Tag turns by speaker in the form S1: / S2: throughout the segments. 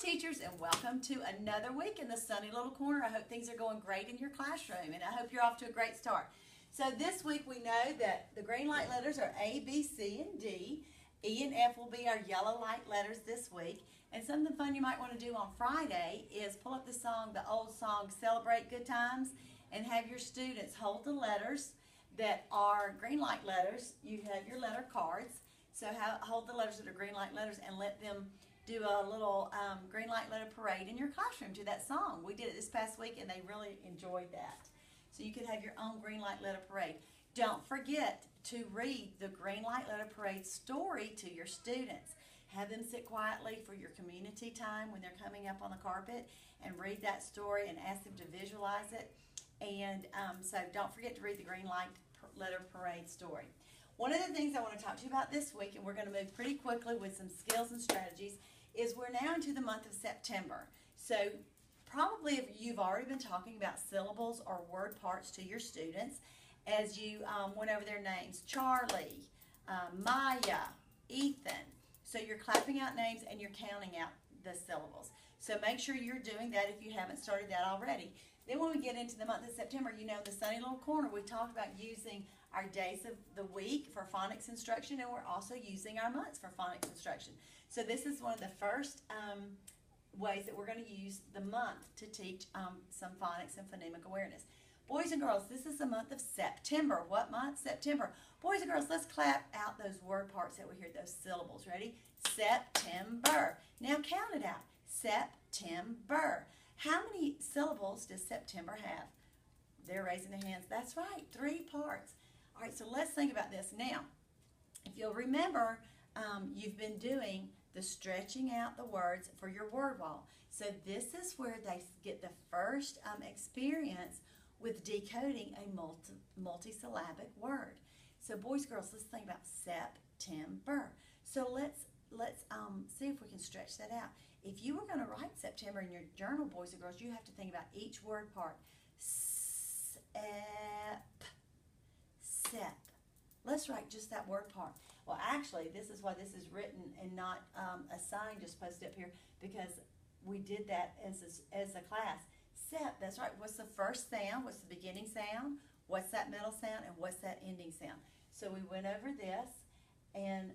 S1: teachers, and welcome to another week in the sunny little corner. I hope things are going great in your classroom, and I hope you're off to a great start. So this week we know that the green light letters are A, B, C, and D. E and F will be our yellow light letters this week. And something fun you might want to do on Friday is pull up the song, the old song, Celebrate Good Times, and have your students hold the letters that are green light letters. You have your letter cards. So hold the letters that are green light letters and let them do a little green light letter parade in your classroom to that song. We did it this past week and they really enjoyed that. So you could have your own green light letter parade. Don't forget to read the green light letter parade story to your students. Have them sit quietly for your community time when they're coming up on the carpet and read that story and ask them to visualize it. And so don't forget to read the green light letter parade story. One of the things I want to talk to you about this week, and we're going to move pretty quickly with some skills and strategies, is we're now into the month of September. So probably if you've already been talking about syllables or word parts to your students as you went over their names. Charlie, Maya, Ethan. So you're clapping out names and you're counting out the syllables. So make sure you're doing that if you haven't started that already. Then when we get into the month of September, you know, in the sunny little corner, we talked about using our days of the week for phonics instruction, and we're also using our months for phonics instruction. So this is one of the first ways that we're going to use the month to teach some phonics and phonemic awareness. Boys and girls, this is the month of September. What month? September. Boys and girls, let's clap out those word parts that we hear, those syllables. Ready? September. Now count it out. September. How many syllables does September have? They're raising their hands. That's right, 3 parts. All right, so let's think about this. Now, if you'll remember, you've been doing the stretching out the words for your word wall. So this is where they get the first experience with decoding a multisyllabic word. So boys, girls, let's think about September. So let's see if we can stretch that out. If you were going to write September in your journal, boys and girls, you have to think about each word part. Sep. Let's write just that word part. Well, actually, this is why this is written and not a sign just posted up here, because we did that as a class. Sep, that's right. What's the first sound? What's the beginning sound? What's that middle sound? And what's that ending sound? So we went over this, and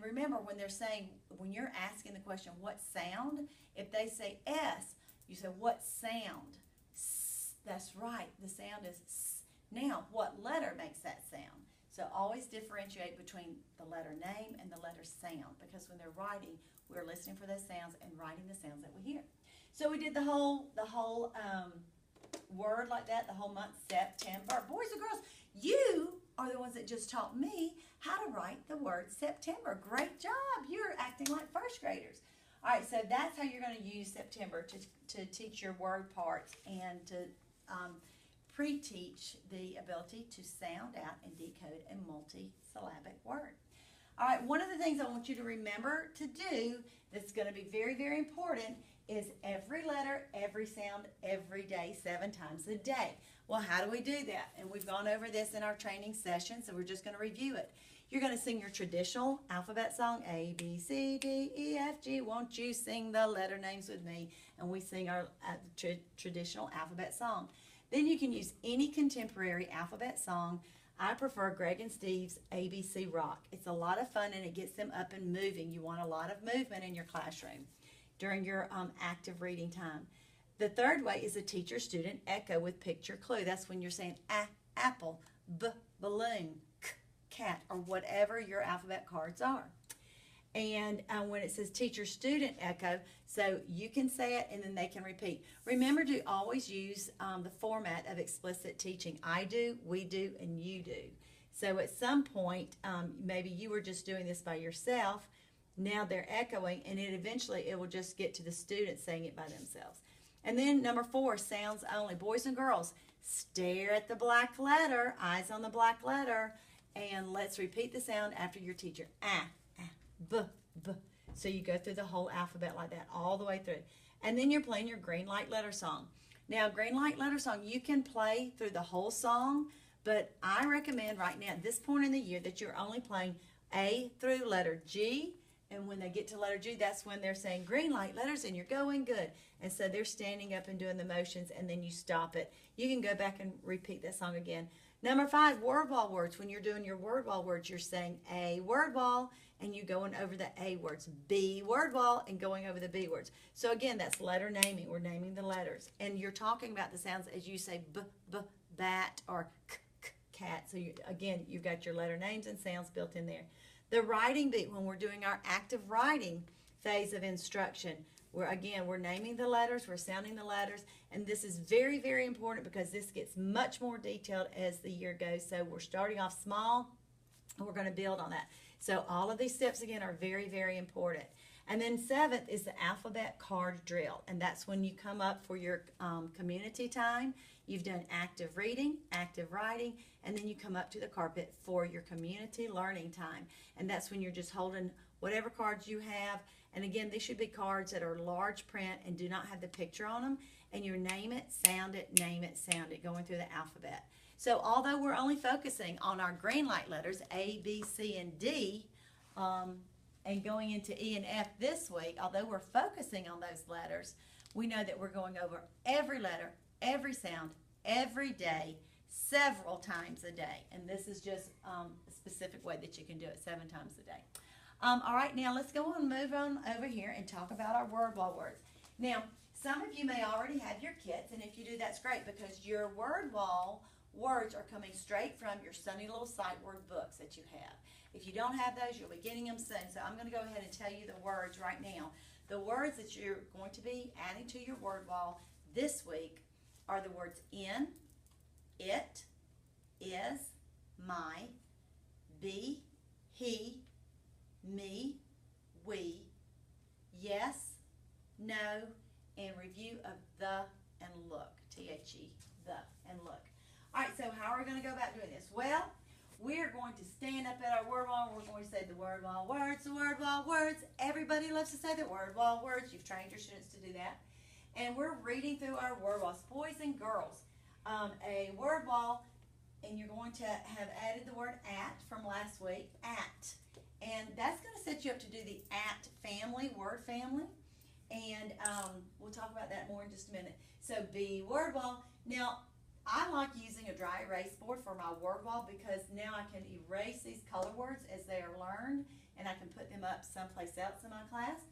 S1: remember when they're saying, when you're asking the question, what sound? If they say S, you say, what sound? S, that's right. The sound is S. Now, what letter makes that sound? So always differentiate between the letter name and the letter sound, because when they're writing, we're listening for those sounds and writing the sounds that we hear. So we did the whole word like that, the whole month, September. Boys and girls, you are the ones that just taught me how to write the word September. Great job. You're acting like first graders. All right, so that's how you're going to use September to teach your word parts and to pre-teach the ability to sound out and decode a multisyllabic word. All right, one of the things I want you to remember to do that's going to be very, very important is every letter, every sound, every day, 7 times a day. Well, how do we do that? And we've gone over this in our training session, so we're just going to review it. You're going to sing your traditional alphabet song, A, B, C, D, E, F, G. Won't you sing the letter names with me? And we sing our traditional alphabet song. Then you can use any contemporary alphabet song. I prefer Greg and Steve's ABC Rock. It's a lot of fun and it gets them up and moving. You want a lot of movement in your classroom during your active reading time. The third way is a teacher-student echo with picture clue. That's when you're saying apple, balloon, cat, or whatever your alphabet cards are. And when it says teacher-student echo, so you can say it and then they can repeat. Remember to always use the format of explicit teaching. I do, we do, and you do. So at some point, maybe you were just doing this by yourself. Now they're echoing, and eventually it will just get to the students saying it by themselves. And then number 4, sounds only. Boys and girls, stare at the black letter, eyes on the black letter, and let's repeat the sound after your teacher. B, B. So you go through the whole alphabet like that, all the way through. And then you're playing your green light letter song. Now, green light letter song, you can play through the whole song, but I recommend right now, at this point in the year, that you're only playing A through letter G, And when they get to letter G, that's when they're saying green light letters and you're going good. And so they're standing up and doing the motions, and then you stop it. You can go back and repeat that song again. Number 5, word wall words. When you're doing your word wall words, you're saying A word wall, and you're going over the A words. B word wall, and going over the B words. So again, that's letter naming. We're naming the letters. And you're talking about the sounds as you say B, B, bat, or K, K, cat. So again, you've got your letter names and sounds built in there. The writing beat, when we're doing our active writing phase of instruction, we're naming the letters, we're sounding the letters, and this is very, very important because this gets much more detailed as the year goes. So we're starting off small, and we're going to build on that. So all of these steps, again, are very, very important. And then 7th is the alphabet card drill, and that's when you come up for your community time. You've done active reading, active writing, and then you come up to the carpet for your community learning time. And that's when you're just holding whatever cards you have. And again, these should be cards that are large print and do not have the picture on them. And you name it, sound it, going through the alphabet. So although we're only focusing on our green light letters, A, B, C, and D, and going into E and F this week, although we're focusing on those letters, we know that we're going over every letter, every sound, every day, several times a day. And this is just a specific way that you can do it 7 times a day. All right, now let's go on, move on over here and talk about our word wall words. Now, some of you may already have your kits, and if you do, that's great because your word wall words are coming straight from your Sunny Little Sight Word books that you have. If you don't have those, you'll be getting them soon. So I'm going to go ahead and tell you the words right now. The words that you're going to be adding to your word wall this week are the words in, it, is, my, be, he, me, we, yes, no, and review of the and look, T-H-E, the and look. All right, so how are we going to go about doing this? Well, we're going to stand up at our word wall. We're going to say the word wall words, the word wall words. Everybody loves to say the word wall words. You've trained your students to do that. And we're reading through our word walls, boys and girls. A word wall, and you're going to have added the word at from last week, at. And that's going to set you up to do the at family, word family. And we'll talk about that more in just a minute. So B word wall. Now, I like using a dry erase board for my word wall because now I can erase these color words as they are learned, and I can put them up someplace else in my class.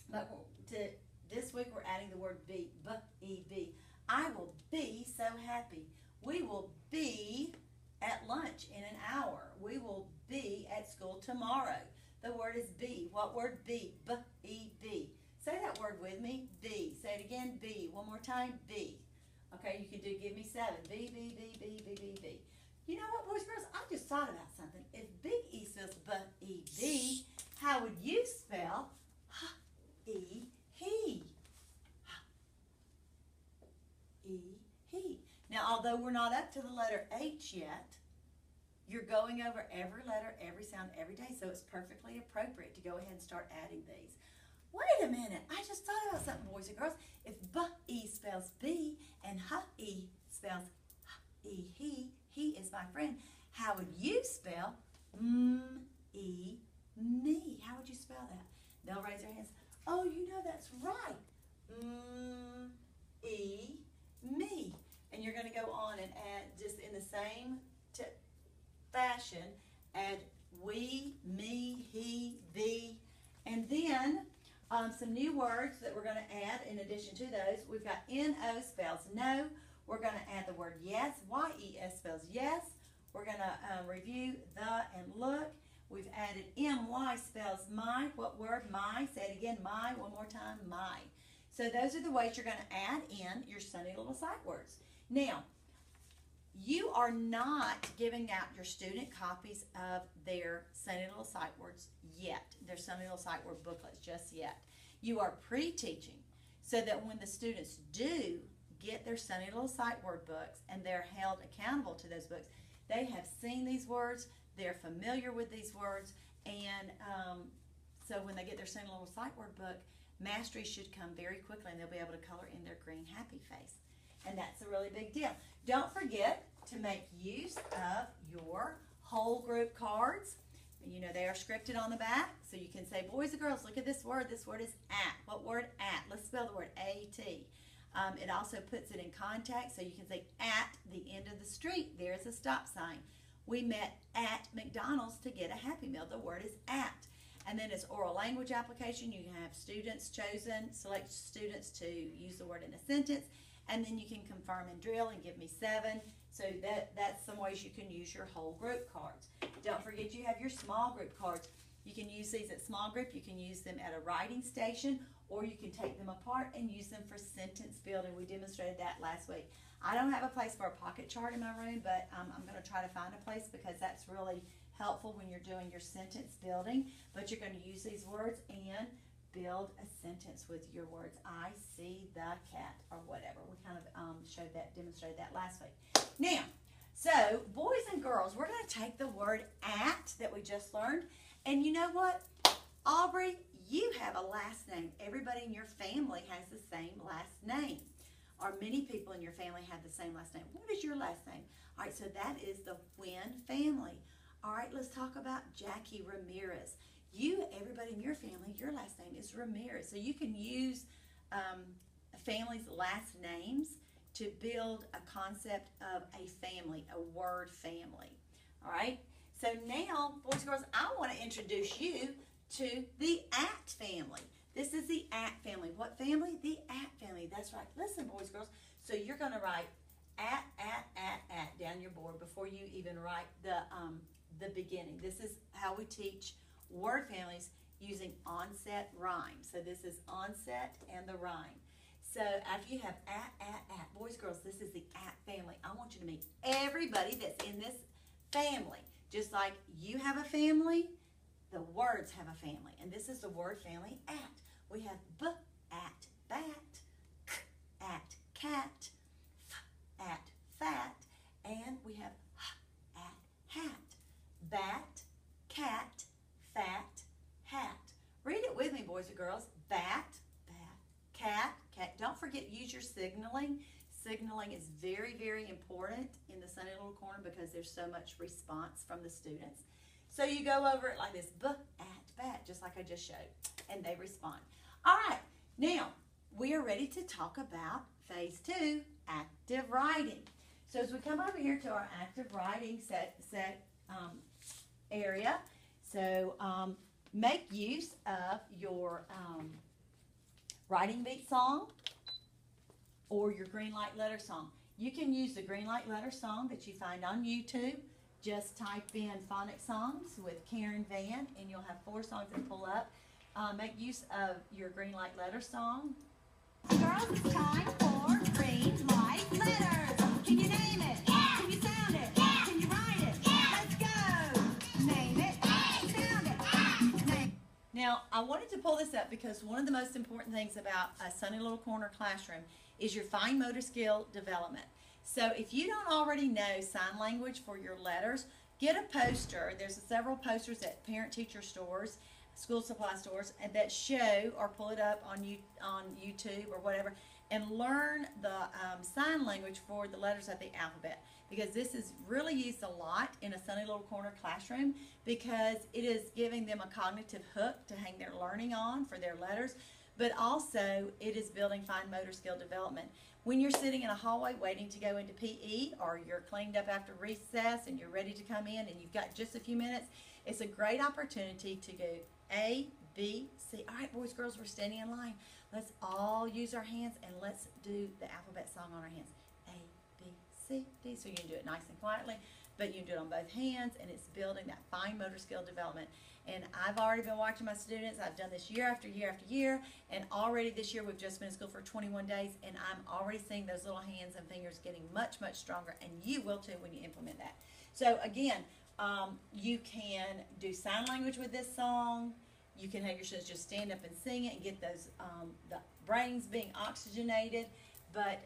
S1: But this week we're adding the word be, B-E-B. I will be so happy. We will be at lunch in an hour. We will be at school tomorrow. The word is be. What word? Be. B-E-B. Say that word with me. Be. Say it again. Be. One more time. Be. Okay, you can do give me 7. B, B, B, B, B, B, B. You know what, boys and girls? I just thought about something. If big E spells B-E-B, how would you spell H-E, he? He. Now, although we're not up to the letter H yet, you're going over every letter, every sound, every day, so it's perfectly appropriate to go ahead and start adding these. Wait a minute, I just thought about something, boys and girls. If B-E spells B and H-E spells H-E, he is my friend, how would you spell M-E, me? How would you spell that? They'll raise their hands. Oh, you know that's right. M-E, me. And you're going to go on and add, just in the same fashion, add we, me, he, thee, and then some new words that we're going to add in addition to those. We've got N-O spells no. We're going to add the word yes. Y-E-S spells yes. We're going to review the and look. We've added M-Y spells my. What word? My. Say it again. My. One more time. My. So those are the ways you're going to add in your Sunny Little Sight Words. Now, you are not giving out your student copies of their Sunny Little Sight Words yet, their Sunny Little Sight Word booklets just yet. You are pre-teaching so that when the students do get their Sunny Little Sight Word books and they're held accountable to those books, they have seen these words, they're familiar with these words, and so when they get their Sunny Little Sight Word book, mastery should come very quickly and they'll be able to color in their green happy face. And that's a really big deal. Don't forget to make use of your whole group cards. you know, they are scripted on the back, so you can say, boys and girls, look at this word. This word is at. What word? At. Let's spell the word A-T. It also puts it in context, so you can say, at the end of the street, there's a stop sign. We met at McDonald's to get a Happy Meal. The word is at. And then as oral language application, you can have students chosen, select students to use the word in a sentence, and then you can confirm and drill and give me 7. So that's some ways you can use your whole group cards. Don't forget you have your small group cards. You can use these at small group, you can use them at a writing station, or you can take them apart and use them for sentence building. We demonstrated that last week. I don't have a place for a pocket chart in my room, but I'm going to try to find a place because that's really helpful when you're doing your sentence building. But you're going to use these words and build a sentence with your words. I see the cat, or whatever. We kind of demonstrated that last week. Now, so boys and girls, we're going to take the word at that we just learned, and you know what, Aubrey, you have a last name. Everybody in your family has the same last name, or many people in your family have the same last name. What is your last name? All right, so that is the Wynn family. All right, let's talk about Jackie Ramirez. Everybody in your family, your last name is Ramirez. So you can use a family's last names to build a concept of a family, a word family. All right, so now, boys and girls, I want to introduce you to the at family. This is the at family. What family? The at family. That's right. Listen, boys and girls. So you're going to write at down your board before you even write the beginning. This is how we teach word families using onset rhyme. So this is onset and the rhyme. So after you have at, boys and girls, this is the at family. I want you to meet everybody that's in this family. Just like you have a family, the words have a family. And this is the word family at. We have b at bat, k at cat, f at fat, and we have h at hat. Bat, cat, fat, hat. Read it with me, boys and girls. Bat, cat. Don't forget, use your signaling. Signaling is very, very important in the Sunny Little Corner because there's so much response from the students. So you go over it like this, b at bat, just like I just showed, and they respond. All right, now we are ready to talk about phase 2, active writing. So as we come over here to our active writing area, so make use of your writing beat song or your green light letter song. You can use the green light letter song that you find on YouTube. Just type in phonics songs with Karen Vann and you'll have 4 songs that pull up. Make use of your green light letter song.
S2: Girls, it's time for green light letters. Can you name it? Yeah. Can you sound it? Yeah. Can you write it? Yeah. Let's go. Name it. Sound it. Name.
S1: Now, I wanted to pull this up because one of the most important things about a Sunny Little Corner classroom is your fine motor skill development. So if you don't already know sign language for your letters, get a poster. There's several posters at parent-teacher stores, school supply stores, and that show or pull it up on YouTube or whatever, and learn the sign language for the letters of the alphabet, because this is really used a lot in a Sunny Little Corner classroom because it is giving them a cognitive hook to hang their learning on for their letters, but also it is building fine motor skill development. When you're sitting in a hallway waiting to go into PE, or you're cleaned up after recess and you're ready to come in and you've got just a few minutes, it's a great opportunity to go A, B, C. All right, boys, girls, we're standing in line. Let's all use our hands and let's do the alphabet song on our hands. A, B, C, D. So you can do it nice and quietly, but you can do it on both hands, and it's building that fine motor skill development. And I've already been watching my students. I've done this year after year after year, and already this year we've just been in school for 21 days, and I'm already seeing those little hands and fingers getting much, much stronger, and you will too when you implement that. So again, you can do sign language with this song. You can have your students just stand up and sing it and get those the brains being oxygenated. But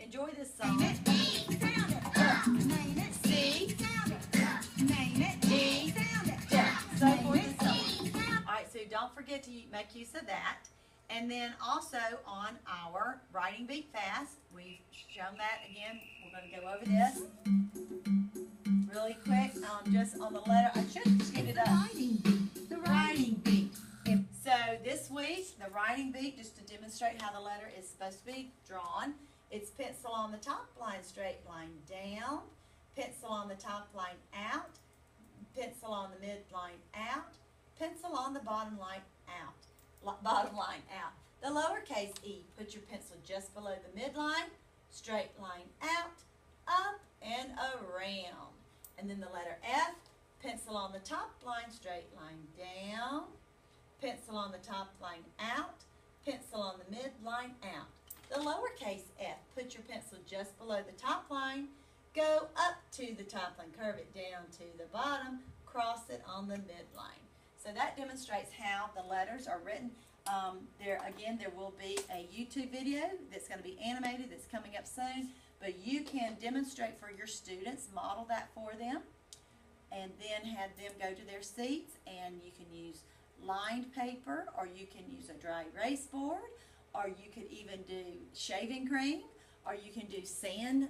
S1: enjoy this song.
S2: Name it. B. Sound it. Name it. C. Sound it. Name it. D. Sound it.
S1: So forth and so on. All right, so don't forget to make use of that. And then also on our writing beat fast, we've shown that again. We're going to go over this. really quick, just on the letter. I should get it up.
S2: The writing beat.
S1: So this week, the writing beat, just to demonstrate how the letter is supposed to be drawn, it's pencil on the top, line straight, line down, pencil on the top, line out, pencil on the mid, line out, pencil on the bottom, line out, bottom line out. The lowercase e, put your pencil just below the midline, straight line out, up and around. And then the letter F, pencil on the top, line straight, line down, pencil on the top, line out, pencil on the mid, line out. The lowercase f, put your pencil just below the top line, go up to the top line, curve it down to the bottom, cross it on the midline. So that demonstrates how the letters are written. There will be a YouTube video that's going to be animated that's coming up soon, but you can demonstrate for your students, model that for them, and then have them go to their seats, and you can use lined paper, or you can use a dry erase board, or you could even do shaving cream, or you can do sand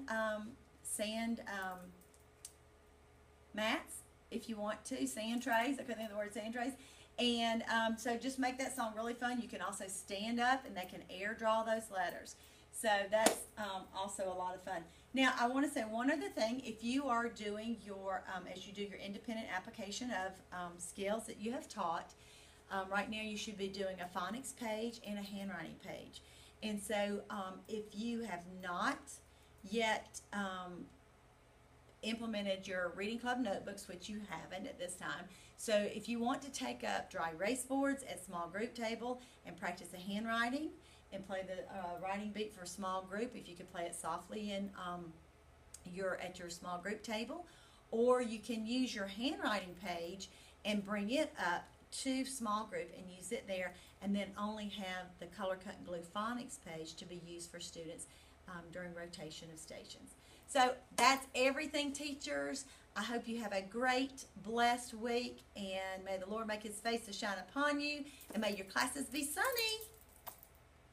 S1: mats if you want to, sand trays. I couldn't think of the word sand trays. And so just make that song really fun. You can also stand up and they can air draw those letters. So that's also a lot of fun. Now I want to say one other thing. If you are doing your, as you do your independent application of skills that you have taught, right now you should be doing a phonics page and a handwriting page. And so if you have not yet implemented your reading club notebooks, which you haven't at this time, so if you want to take up dry erase boards at small group table and practice the handwriting and play the writing beat for a small group, if you could play it softly in at your small group table, or you can use your handwriting page and bring it up to small group and use it there, and then only have the color cut and glue phonics page to be used for students during rotation of stations. So that's everything, teachers. I hope you have a great, blessed week, and may the Lord make his face to shine upon you, and may your classes be sunny.